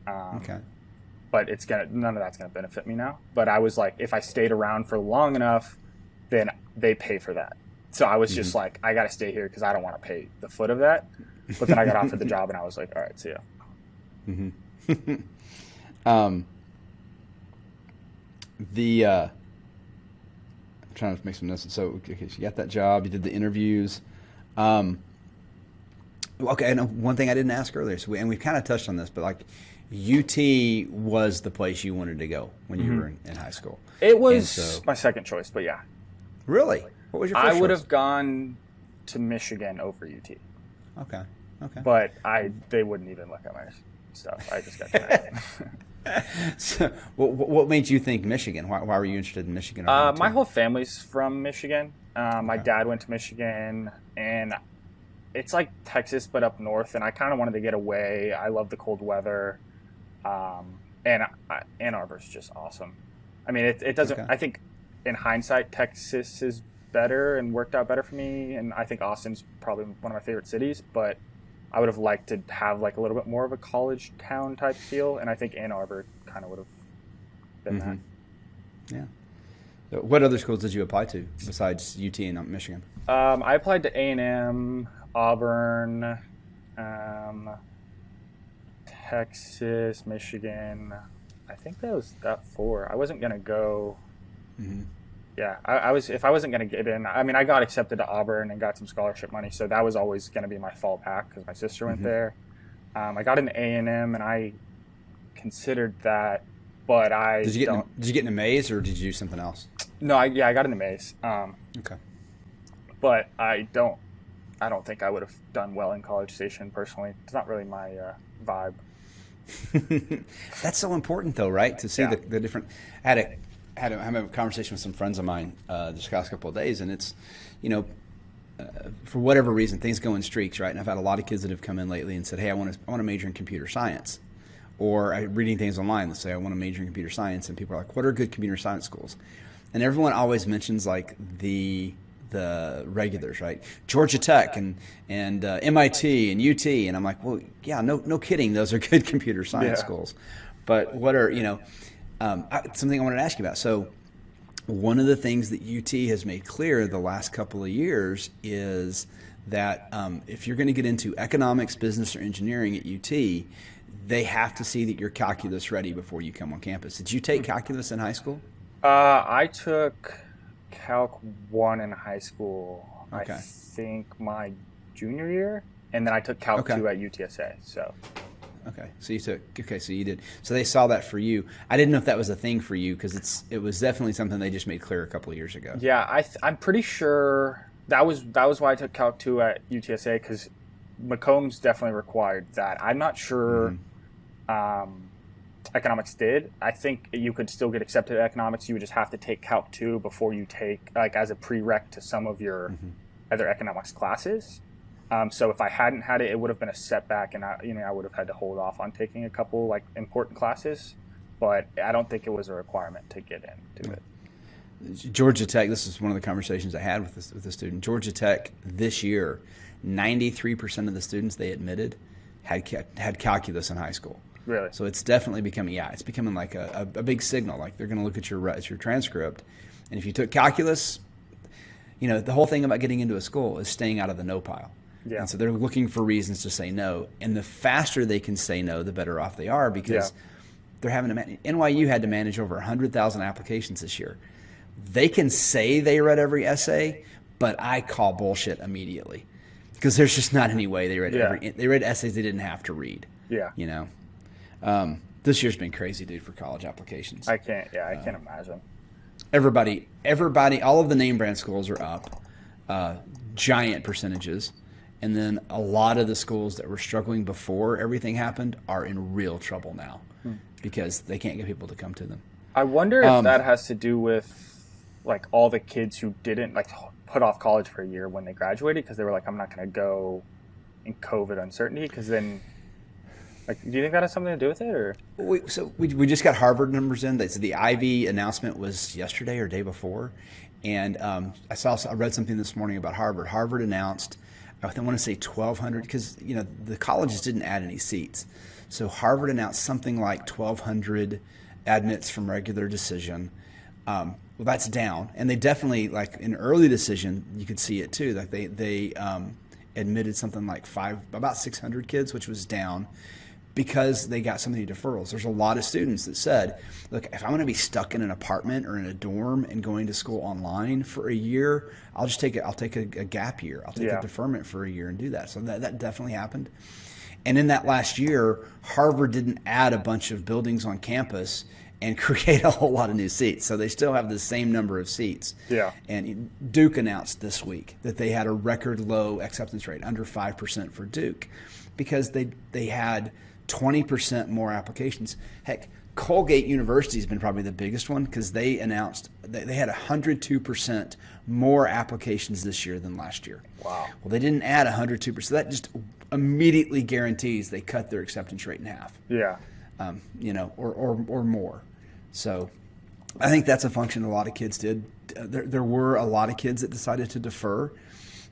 Okay, but none of that's gonna benefit me now. But I was like, if I stayed around for long enough, then they pay for that. So I was just like, I got to stay here because I don't want to pay the foot of that. But then I got offered the job, and I was like, all right, see ya. I'm trying to make some notes. So, okay, so you got that job. You did the interviews. Okay, and one thing I didn't ask earlier, so we've kind of touched on this, but like UT was the place you wanted to go when you were in high school. It was my second choice, but yeah. Really? What was your first I would choice? have gone to Michigan over UT. Okay. But they wouldn't even look at my stuff. I just got to So, what made you think Michigan? Why were you interested in Michigan? My whole family's from Michigan. My dad went to Michigan, and it's like Texas, but up north, and I kind of wanted to get away. I love the cold weather, and Ann Arbor's just awesome. I mean, it doesn't. Okay. I think in hindsight, Texas is better and worked out better for me, and I think Austin's probably one of my favorite cities. But I would have liked to have like a little bit more of a college town type feel, and I think Ann Arbor kind of would have been that. Yeah. So what other schools did you apply to besides UT and Michigan? I applied to A&M, Auburn, Texas, Michigan. I think that 4. I wasn't gonna go. Yeah, I was. If I wasn't gonna get in, I mean, I got accepted to Auburn and got some scholarship money, so that was always gonna be my fallback because my sister went there. I got into A&M, and I considered that, but did you get into Mays or did you do something else? No, I got into Mays. Okay. But I don't think I would have done well in College Station personally. It's not really my vibe. That's so important though, right? To see the different. I had a conversation with some friends of mine this past couple of days, and it's, for whatever reason, things go in streaks, right? And I've had a lot of kids that have come in lately and said, "Hey, I want to major in computer science," or I'm reading things online that say, "I want to major in computer science," and people are like, "What are good computer science schools?" And everyone always mentions like the regulars, right? Georgia Tech and MIT and UT, and I'm like, well, yeah, no kidding, those are good computer science schools. But what are something I wanted to ask you about? So one of the things that UT has made clear the last couple of years is that if you're going to get into economics, business, or engineering at UT, they have to see that you're calculus ready before you come on campus. Did you take calculus in high school? I took Calc 1 in high school, Okay. I think my junior year, and then I took Calc 2 at UTSA. So so you did. So they saw that for you. I didn't know if that was a thing for you because it was definitely something they just made clear a couple of years ago. Yeah, I'm pretty sure that was why I took Calc 2 at UTSA, because Macombs definitely required that. I'm not sure economics did. I think you could still get accepted at economics. You would just have to take Calc 2 before you take, like, as a prereq to some of your other economics classes. So if I hadn't had it, it would have been a setback, and I would have had to hold off on taking a couple like important classes. But I don't think it was a requirement to get into it. Georgia Tech. This is one of the conversations I had with the student. Georgia Tech this year, 93% of the students they admitted had calculus in high school. Really? So it's definitely becoming like a big signal. Like they're going to look at your transcript, and if you took calculus, the whole thing about getting into a school is staying out of the no pile. Yeah. And so they're looking for reasons to say no, and the faster they can say no, the better off they are, because they're having to NYU had to manage over 100,000 applications this year. They can say they read every essay, but I call bullshit immediately, because there's just not any way they read they read essays they didn't have to read. Yeah. This year's been crazy, dude, for college applications. I can't imagine. Everybody, all of the name brand schools are up, giant percentages. And then a lot of the schools that were struggling before everything happened are in real trouble now because they can't get people to come to them. I wonder if that has to do with like all the kids who didn't like put off college for a year when they graduated because they were like, I'm not going to go in COVID uncertainty, because then, like, do you think that has something to do with it, or? We just got Harvard numbers in. The Ivy announcement was yesterday or day before, and I read something this morning about Harvard. Harvard announced, I want to say 1,200, because the colleges didn't add any seats, so Harvard announced something like 1,200 admits from regular decision. Well, that's down, and they definitely, like in early decision, you could see it too. Like they admitted something like about 600 kids, which was down because they got so many deferrals. There's a lot of students that said, look, if I'm going to be stuck in an apartment or in a dorm and going to school online for a year, I'll take a gap year. I'll take a deferment for a year and do that. So that definitely happened. And in that last year, Harvard didn't add a bunch of buildings on campus and create a whole lot of new seats. So they still have the same number of seats. Yeah. And Duke announced this week that they had a record low acceptance rate, under 5% for Duke, because they had 20% more applications. Heck, Colgate University has been probably the biggest one because they announced they had 102% more applications this year than last year. Wow. Well, they didn't add 102%. That just immediately guarantees they cut their acceptance rate in half. Yeah. Or more. So I think that's a function a lot of kids did. There were a lot of kids that decided to defer.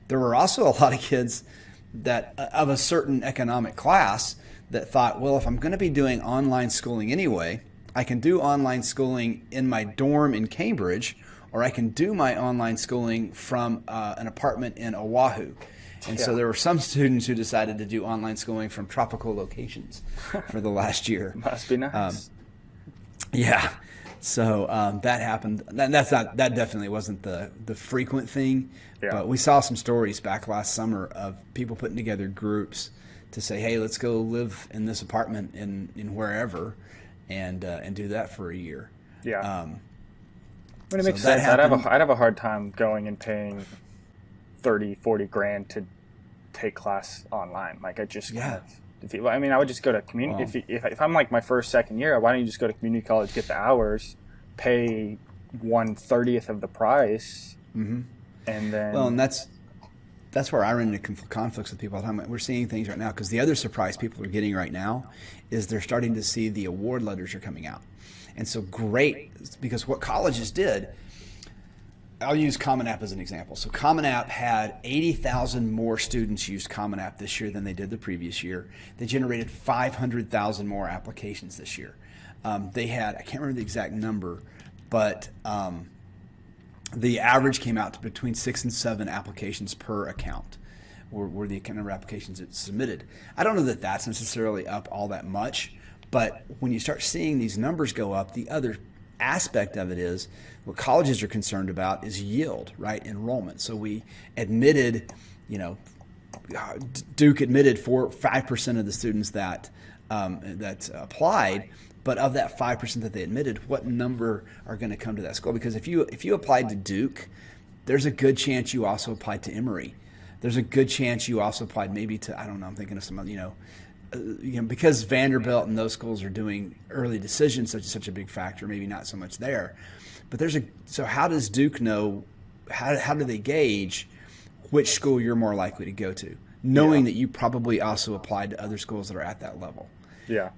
There were also a lot of kids that of a certain economic class that thought, well, if I'm going to be doing online schooling anyway, I can do online schooling in my dorm in Cambridge, or I can do my online schooling from an apartment in Oahu. And so there were some students who decided to do online schooling from tropical locations for the last year. Must be nice. Yeah. So that happened. That definitely wasn't the frequent thing. Yeah. But we saw some stories back last summer of people putting together groups to say, hey, let's go live in this apartment in wherever and do that for a year. Yeah. When it makes sense, I'd have a hard time going and paying 30, 40 grand to take class online. Like I just kind of, I would just go to community. If I'm like my first, second year, why don't you just go to community college, get the hours, pay 1/30th of the price, and then. Well, and that's where I run into conflicts with people all the time. We're seeing things right now because the other surprise people are getting right now is they're starting to see the award letters are coming out, and so great because what colleges did. I'll use Common App as an example. So Common App had 80,000 more students use Common App this year than they did the previous year. They generated 500,000 more applications this year. They had, I can't remember the exact number, but the average came out to between 6 and 7 applications per account were the number of applications it submitted. I don't know that that's necessarily up all that much, but when you start seeing these numbers go up, the other aspect of it is what colleges are concerned about is yield, right? Enrollment. So we admitted, Duke admitted 5% of the students that applied, but of that 5% that they admitted, what number are going to come to that school? Because if you applied to Duke, there's a good chance you also applied to Emory. There's a good chance you also applied maybe to, I don't know, I'm thinking of some other, because Vanderbilt and those schools are doing early decisions, such a big factor, maybe not so much there. But so how does Duke know, how do they gauge which school you're more likely to go to, knowing that you probably also applied to other schools that are at that level? Yeah.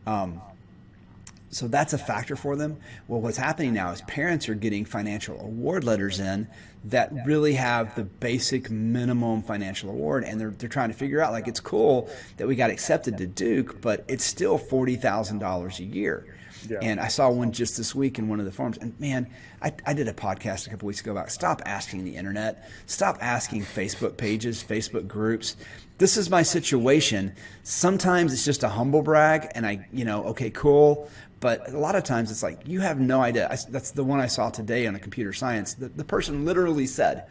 So that's a factor for them. Well, what's happening now is parents are getting financial award letters in that really have the basic minimum financial award, and they're trying to figure out, like, it's cool that we got accepted to Duke, but it's still $40,000 a year. Yeah. And I saw one just this week in one of the forums, and man, I did a podcast a couple weeks ago about stop asking the internet, stop asking Facebook pages, Facebook groups. This is my situation. Sometimes it's just a humble brag, and okay, cool. But a lot of times it's like, you have no idea. That's the one I saw today on a computer science. The person literally said,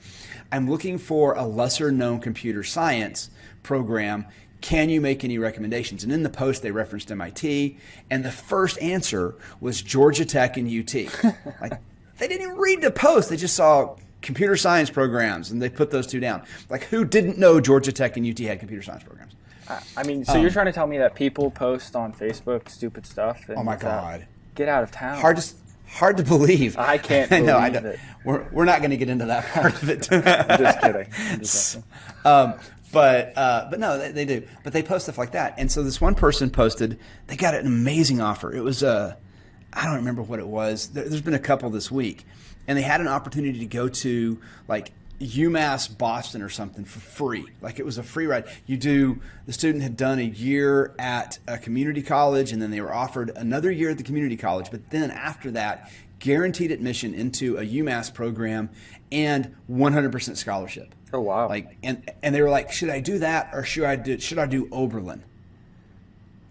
I'm looking for a lesser known computer science program. Can you make any recommendations? And in the post, they referenced MIT. And the first answer was Georgia Tech and UT. Like, they didn't even read the post. They just saw computer science programs, and they put those two down. Like, who didn't know Georgia Tech and UT had computer science programs? So you're trying to tell me that people post on Facebook stupid stuff? And oh my God! Get out of town. Hard to believe. I can't believe it. We're not going to get into that part of it. I'm just kidding. But no, they do. But they post stuff like that. And so this one person posted, they got an amazing offer. It was I don't remember what it was. There's been a couple this week, and they had an opportunity to go to like UMass Boston or something for free. Like, it was a free ride. The student had done a year at a community college, and then they were offered another year at the community college. But then after that, guaranteed admission into a UMass program and 100% scholarship. Oh wow! Like, and they were like, should I do that or should I do Oberlin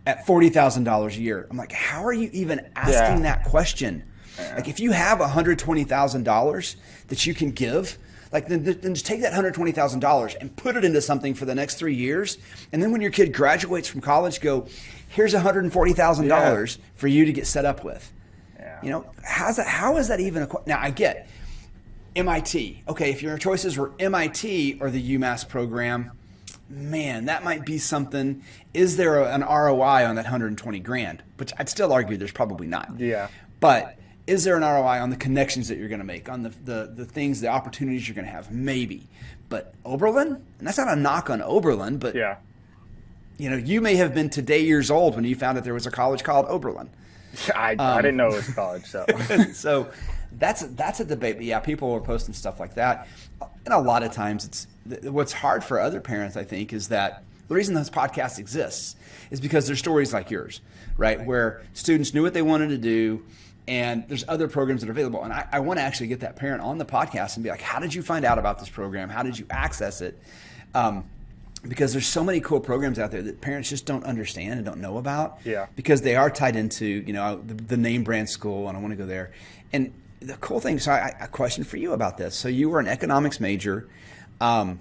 at $40,000 a year? I'm like, how are you even asking that question? Yeah. Like, if you have $120,000 that you can give, like then just take that $120,000 and put it into something for the next 3 years, and then when your kid graduates from college, go, here's $140,000 for you to get set up with. Yeah. You know, how is that even a now? I get MIT. Okay, if your choices were MIT or the UMass program, man, that might be something. Is there an ROI on that 120 grand? Which I'd still argue there's probably not. Yeah. But is there an ROI on the connections that you're going to make, on the things, the opportunities you're going to have? Maybe. But Oberlin, and that's not a knock on Oberlin, but yeah, you know, you may have been today years old when you found out there was a college called Oberlin. I didn't know it was college, so so that's a debate. But yeah, people are posting stuff like that, and a lot of times what's hard for other parents, I think, is that the reason this podcast exists is because there's stories like yours, right, where students knew what they wanted to do, and there's other programs that are available. And I want to actually get that parent on the podcast and be like, how did you find out about this program? How did you access it? Because there's so many cool programs out there that parents just don't understand and don't know about. Yeah. Because they are tied into, you know, the name brand school, and I want to go there. And the cool thing, so I question for you about this. So you were an economics major. One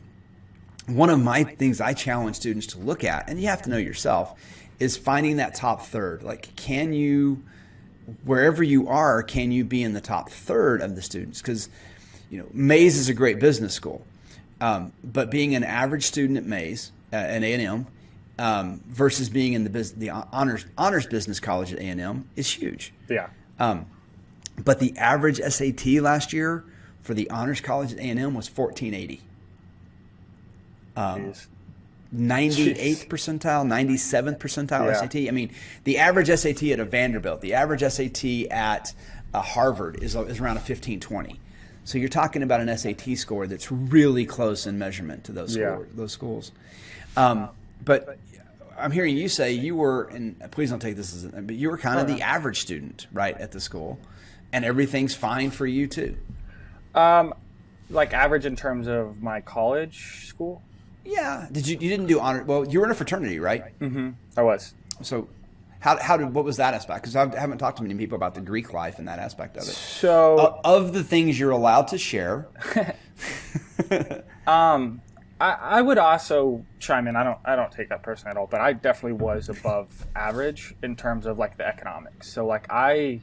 of my things I challenge students to look at, and you have to know yourself, is finding that top third. Like, can you, wherever you are, can you be in the top third of the students? Because, you know, Mays is a great business school. But being an average student at Mays, at A&M, versus being in the honors business college at A&M is huge. Yeah. But the average SAT last year for the honors college at A&M was 1480. 98th percentile, 97th percentile SAT. I mean, the average SAT at a Vanderbilt, the average SAT at a Harvard is around a 1520. So you're talking about an SAT score that's really close in measurement to those schools. But I'm hearing you say you were, and please don't take this as, but you were kind of the average student, right, at the school, and everything's fine for you too. Like average in terms of my college school? Yeah. You didn't do honor? Well, you were in a fraternity, right? Mm-hmm. I was. So what was that aspect? Because I haven't talked to many people about the Greek life and that aspect of it. So of the things you're allowed to share. I would also chime in. I don't take that personally at all, but I definitely was above average in terms of like the economics. So like I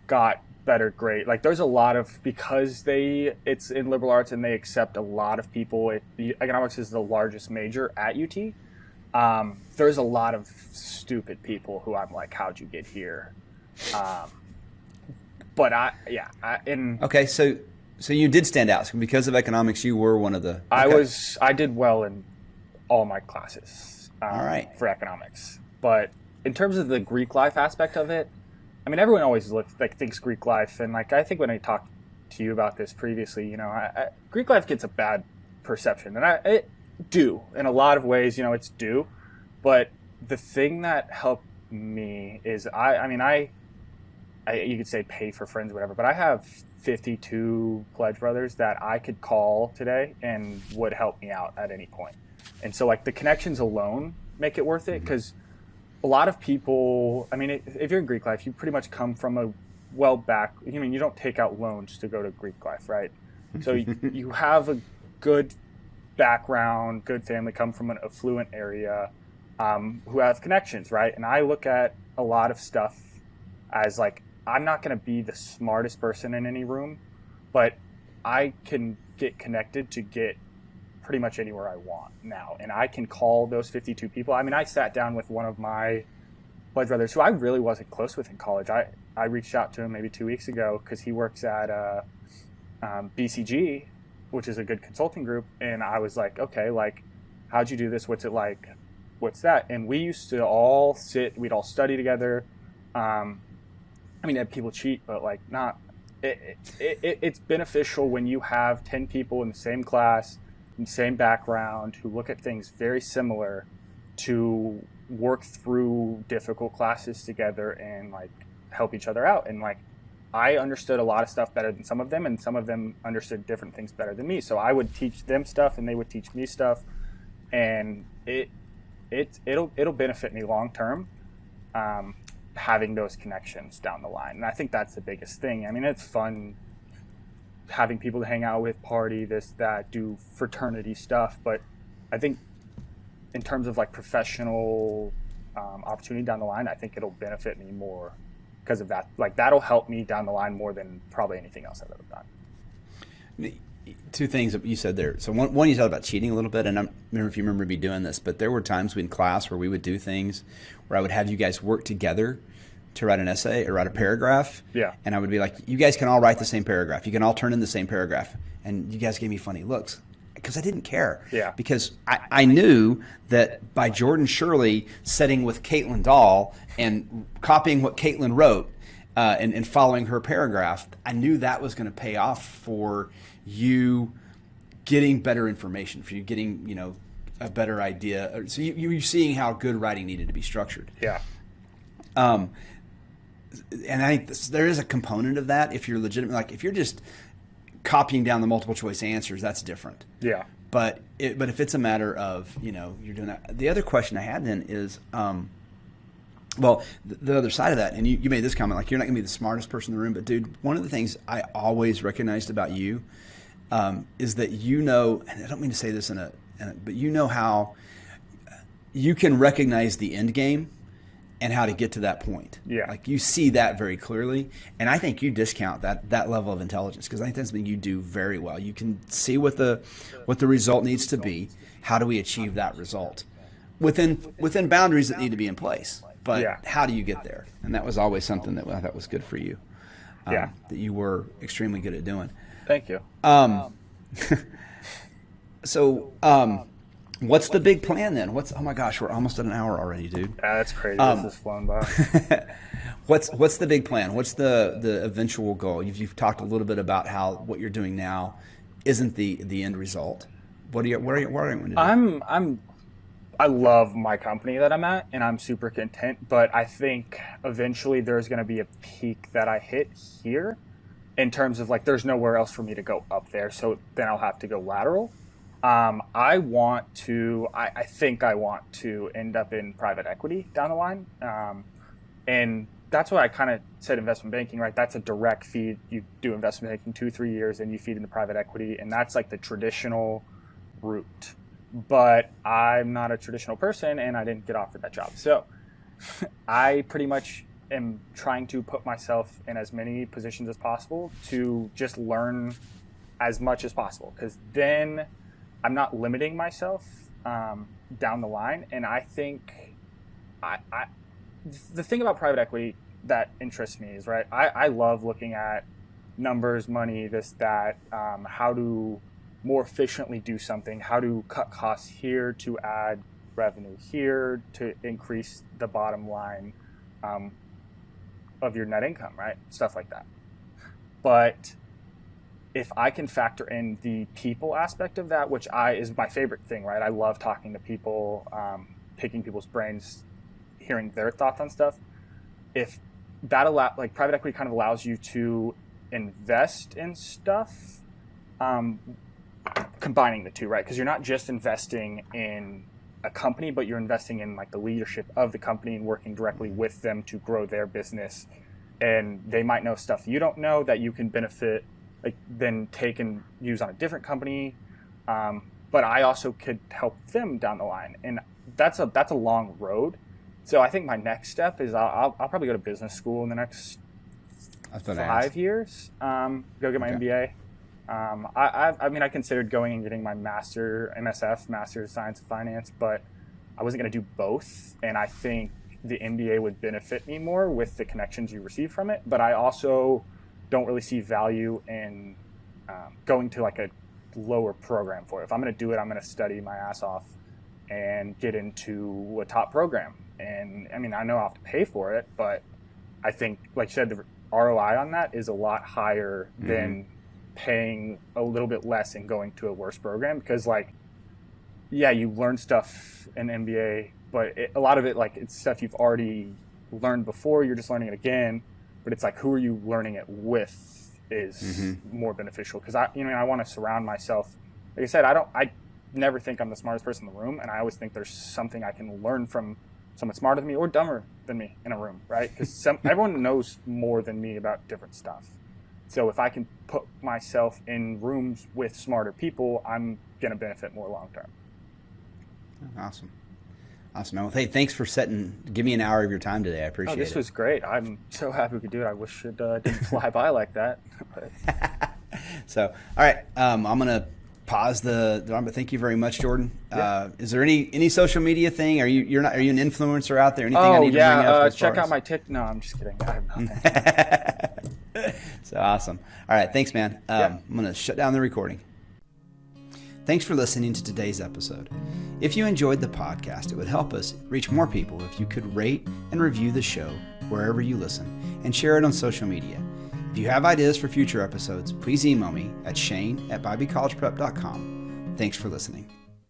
got better grade. Like there's a lot of, because it's in liberal arts and they accept a lot of people. Economics is the largest major at UT. There's a lot of stupid people who I'm like, how'd you get here? Okay, so you did stand out. So because of economics, you were one of the. I did well in all my classes. All right. For economics, but in terms of the Greek life aspect of it, I mean, everyone always thinks Greek life, and like I think when I talked to you about this previously, you know, Greek life gets a bad perception, and it do in a lot of ways. You know, it's due, but the thing that helped me is I you could say pay for friends or whatever, but I have 52 pledge brothers that I could call today and would help me out at any point. And so like the connections alone make it worth it, because a lot of people, I mean, if you're in Greek life, you pretty much come from a you don't take out loans to go to Greek life, right? So you have a good background, good family, come from an affluent area, who have connections, right? And I look at a lot of stuff as like, I'm not going to be the smartest person in any room, but I can get connected to get pretty much anywhere I want now. And I can call those 52 people. I mean, I sat down with one of my pledge brothers who I really wasn't close with in college. I reached out to him maybe 2 weeks ago because he works at BCG, which is a good consulting group. And I was like, okay, like, how'd you do this? What's it like? What's that? And we used to all we'd all study together. I mean, people cheat, but like not. It's beneficial when you have 10 people in the same class, in the same background, who look at things very similar, to work through difficult classes together and like help each other out. And like I understood a lot of stuff better than some of them, and some of them understood different things better than me. So I would teach them stuff, and they would teach me stuff, and it'll benefit me long term, having those connections down the line. And I think that's the biggest thing. I mean, it's fun having people to hang out with, party, this, that, do fraternity stuff, but I think in terms of like professional opportunity down the line, I think it'll benefit me more because of that. Like that'll help me down the line more than probably anything else I've ever done. Two things that you said there. So one you said about cheating a little bit, and I don't remember if you remember me doing this, but there were times in class where we would do things where I would have you guys work together to write an essay or write a paragraph. Yeah. And I would be like, you guys can all write the same paragraph. You can all turn in the same paragraph. And you guys gave me funny looks because I didn't care. Yeah. Because I knew that by Jordan Schirle sitting with Caitlin Dahl and copying what Caitlin wrote and following her paragraph, I knew that was going to pay off for you getting better information, for you getting, a better idea. So you're seeing how good writing needed to be structured. Yeah. And I think there is a component of that. If you're legitimate, like if you're just copying down the multiple choice answers, that's different. Yeah. But if it's a matter of, you're doing that. The other question I had then is, the other side of that, and you made this comment, like you're not going to be the smartest person in the room, but dude, one of the things I always recognized about you is that and I don't mean to say this but how you can recognize the end game and how to get to that point. Yeah. Like you see that very clearly. And I think you discount that level of intelligence because I think that's something you do very well. You can see what the result needs to be. How do we achieve that result within boundaries that need to be in place? But how do you get there? And that was always something that I thought was good for you. That you were extremely good at doing. Thank you. What's the big plan then? Oh my gosh, we're almost at an hour already, dude. That's crazy. This has flown by. What's the big plan? What's the eventual goal? You've talked a little bit about how what you're doing now isn't the end result. What are you going to do? I love my company that I'm at, and I'm super content. But I think eventually there's going to be a peak that I hit here, in terms of like there's nowhere else for me to go up there. So then I'll have to go lateral. I think I want to end up in private equity down the line. And that's why I kind of said investment banking, right? That's a direct feed. You do investment banking 2-3 years and you feed into private equity. And that's like the traditional route. But I'm not a traditional person and I didn't get offered that job. So I pretty much am trying to put myself in as many positions as possible to just learn as much as possible. Because then I'm not limiting myself down the line. And I think the thing about private equity that interests me is, right, I love looking at numbers, money, this, that, how to more efficiently do something, how to cut costs here to add revenue here to increase the bottom line of your net income, right? Stuff like that. But if I can factor in the people aspect of that, which is my favorite thing, right? I love talking to people, picking people's brains, hearing their thoughts on stuff. If that like private equity kind of allows you to invest in stuff, combining the two, right? Because you're not just investing in a company, but you're investing in like the leadership of the company and working directly with them to grow their business. And they might know stuff you don't know that you can benefit, like then take and use on a different company. But I also could help them down the line. And that's a long road. So I think my next step is I'll probably go to business school in the next 5 years. Go get my MBA. I considered going and getting my MSF, Master of Science of Finance, but I wasn't going to do both. And I think the MBA would benefit me more with the connections you receive from it. But I also don't really see value in going to like a lower program for it. If I'm going to do it, I'm going to study my ass off and get into a top program. And I mean, I know I'll have to pay for it, but I think, like you said, the ROI on that is a lot higher than paying a little bit less and going to a worse program. Because like, yeah, you learn stuff in MBA, but a lot of it, like it's stuff you've already learned before. You're just learning it again. but it's like, who are you learning it with is more beneficial. Because I want to surround myself. Like I said, I never think I'm the smartest person in the room, and I always think there's something I can learn from someone smarter than me or dumber than me in a room, right? Because everyone knows more than me about different stuff. So if I can put myself in rooms with smarter people, I'm going to benefit more long term. Awesome. Well, hey, thanks for give me an hour of your time today. I appreciate it. This was great. I'm so happy we could do it. I wish it didn't fly by like that. So, all right, I'm going to pause the but thank you very much, Jordan. Yeah. Is there any social media thing? Are you an influencer out there? Anything I need to bring up? Check out my No, I'm just kidding. I have nothing. So awesome. All right, thanks, man. I'm going to shut down the recording. Thanks for listening to today's episode. If you enjoyed the podcast, it would help us reach more people if you could rate and review the show wherever you listen and share it on social media. If you have ideas for future episodes, please email me at shane@biblecollegeprep.com. Thanks for listening.